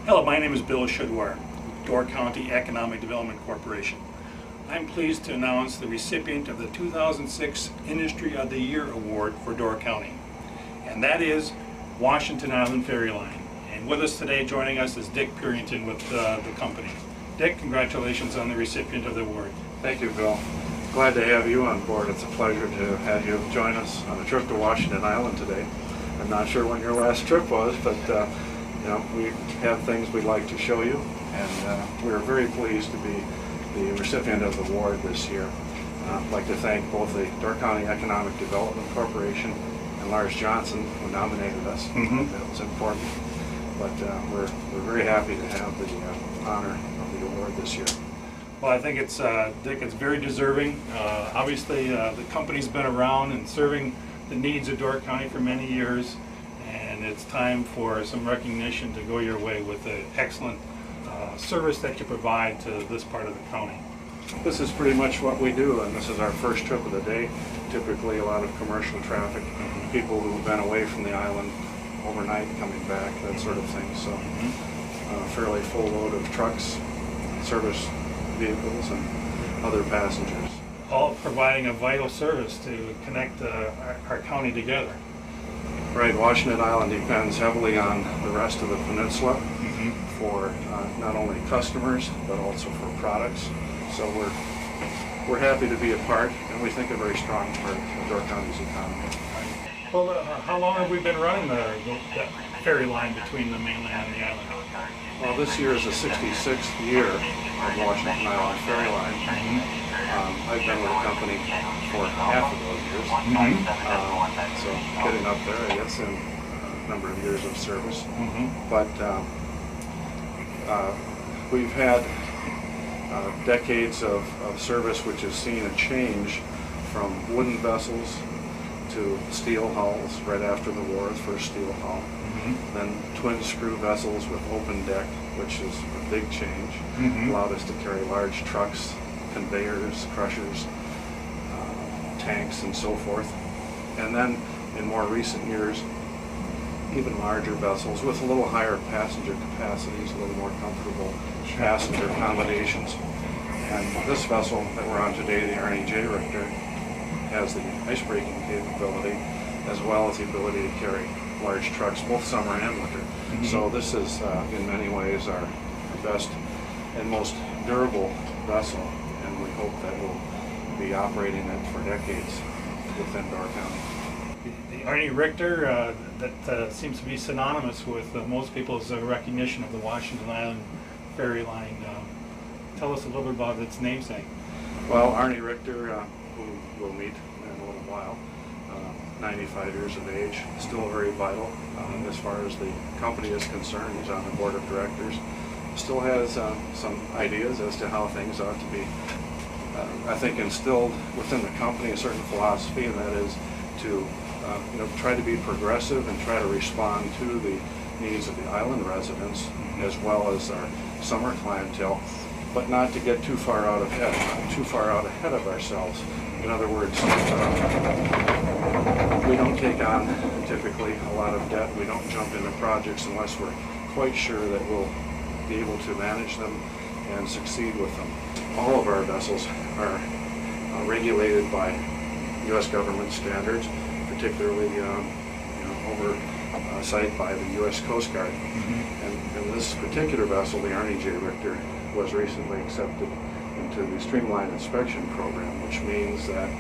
Hello, my name is Bill Shudwar, Door County Economic Development Corporation. I'm pleased to announce the recipient of the 2006 Industry of the Year Award for Door County, and that is Washington Island Ferry Line. And with us today, joining us, is Dick Purington with the company. Dick, congratulations on the recipient of the award. Thank you, Bill. Glad to have you on board. It's a pleasure to have you join us on a trip to Washington Island today. I'm not sure when your last trip was, but you know, we have things we'd like to show you, and we're very pleased to be the recipient of the award this year. I'd like to thank both the Door County Economic Development Corporation and Lars Johnson, who nominated us. That was important, but we're very happy to have the honor of the award this year. Well, I think it's, Dick, it's very deserving. Obviously, the company's been around and serving the needs of Door County for many years, and it's time for some recognition to go your way with the excellent service that you provide to this part of the county. This is pretty much what we do, and this is our first trip of the day. Typically a lot of commercial traffic, people who've been away from the island overnight coming back, that sort of thing. So a fairly full load of trucks, service vehicles, and other passengers. All providing a vital service to connect our county together. Right, Washington Island depends heavily on the rest of the peninsula for not only customers but also for products. So we're happy to be a part, and we think a very strong part of Door County's economy. Well, how long have we been running the ferry line between the mainland and the island? Well, this year is the 66th year of Washington Island Ferry Line. I've been with the company for half of those years, so getting up there, I guess, in a number of years of service. But we've had decades of service which has seen a change from wooden vessels to steel hulls right after the war, the first steel hull. Then twin screw vessels with open deck, which is a big change. Allowed us to carry large trucks, conveyors, crushers, tanks, and so forth. And then in more recent years, even larger vessels with a little higher passenger capacities, a little more comfortable passenger accommodations. And this vessel that we're on today, the Arnie J. Richter, has the ice-breaking capability as well as the ability to carry large trucks, both summer and winter. So this is, in many ways, our best and most durable vessel, and we hope that we'll be operating it for decades within Door County. The Arnie Richter, that seems to be synonymous with most people's recognition of the Washington Island Ferry Line. Tell us a little bit about its namesake. Well, Arnie Richter, who we'll meet in a little while, 95 years of age, still very vital as far as the company is concerned. He's on the board of directors. Still has some ideas as to how things ought to be, I think, instilled within the company a certain philosophy, and that is to try to be progressive and try to respond to the needs of the island residents as well as our summer clientele, but not to get too far out ahead of ourselves. In other words, we don't take on typically a lot of debt. We don't jump into projects unless we're quite sure that we'll be able to manage them and succeed with them. All of our vessels are regulated by U.S. government standards, particularly oversight by the U.S. Coast Guard. And this particular vessel, the Arnie J. Richter, was recently accepted into the Streamlined Inspection Program, which means that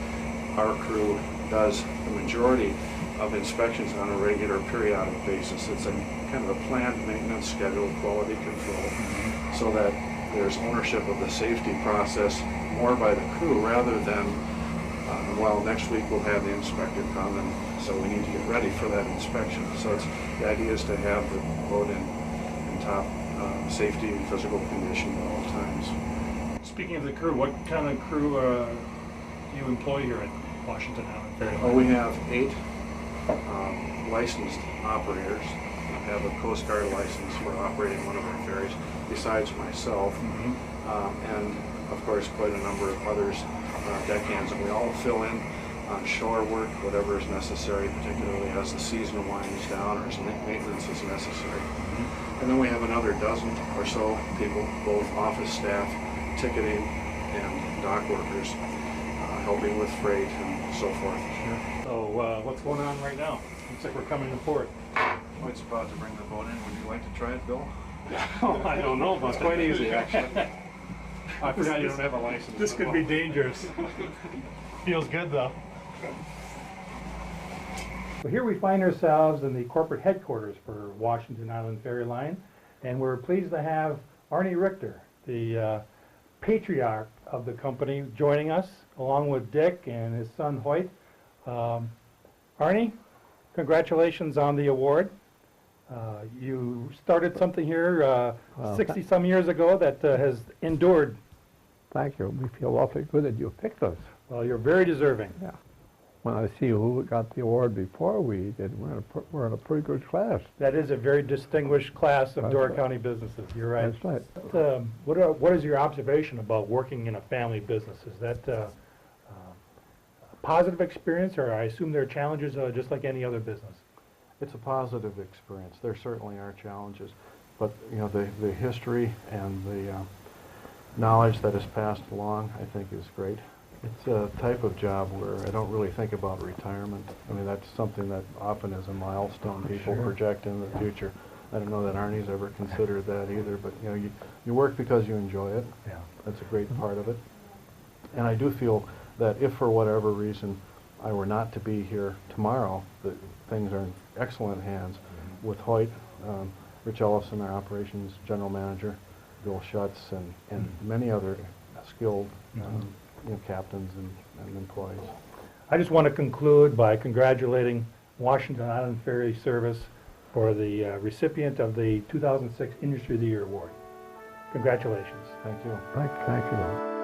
our crew does the majority of inspections on a regular periodic basis. It's a kind of a planned maintenance schedule, quality control, so that there's ownership of the safety process more by the crew rather than, well, next week we'll have the inspector come, and so we need to get ready for that inspection. So the idea is to have the boat in top safety and physical condition at all times. Speaking of the crew, what kind of crew do you employ here at Washington Island Ferry Line? Well, we have 8 licensed operators. We have a Coast Guard license for operating one of our ferries, besides myself, and of course quite a number of others, deckhands, and we all fill in on shore work, whatever is necessary, particularly as the season winds down or as maintenance is necessary. And then we have another dozen or so people, both office staff, ticketing, and dock workers, helping with freight and so forth. So what's going on right now? Looks like we're coming to port. It's about to bring the boat in. Would you like to try it, Bill? Oh, I don't know, but It's quite easy, actually. I forgot you don't have a license. This could be dangerous. Feels good though. So here we find ourselves in the corporate headquarters for Washington Island Ferry Line, and we're pleased to have Arnie Richter, the patriarch of the company, joining us, along with Dick and his son Hoyt. Arnie, congratulations on the award. You started something here 60-some years ago that has endured. Thank you. We feel awfully good that you picked us. Well, you're very deserving. Yeah. When I see who got the award before we did, we're in a pretty good class. That is a very distinguished class of That's Door right. County businesses. You're right. That's right. What is your observation about working in a family business? Is that a positive experience, or I assume there are challenges just like any other business? It's a positive experience. There certainly are challenges, but you know the history and the knowledge that is passed along, I think, is great. It's a type of job where I don't really think about retirement. I mean, that's something that often is a milestone people project in the future. I don't know that Arnie's ever considered that either, but you know, you work because you enjoy it. Yeah. That's a great part of it. And I do feel that if for whatever reason I were not to be here tomorrow, that things are in excellent hands with Hoyt, Rich Ellison, our operations general manager, Bill Schutz, and many other skilled captains and employees. I just want to conclude by congratulating Washington Island Ferry Service for the recipient of the 2006 Industry of the Year Award. Congratulations. Thank you. Thank you.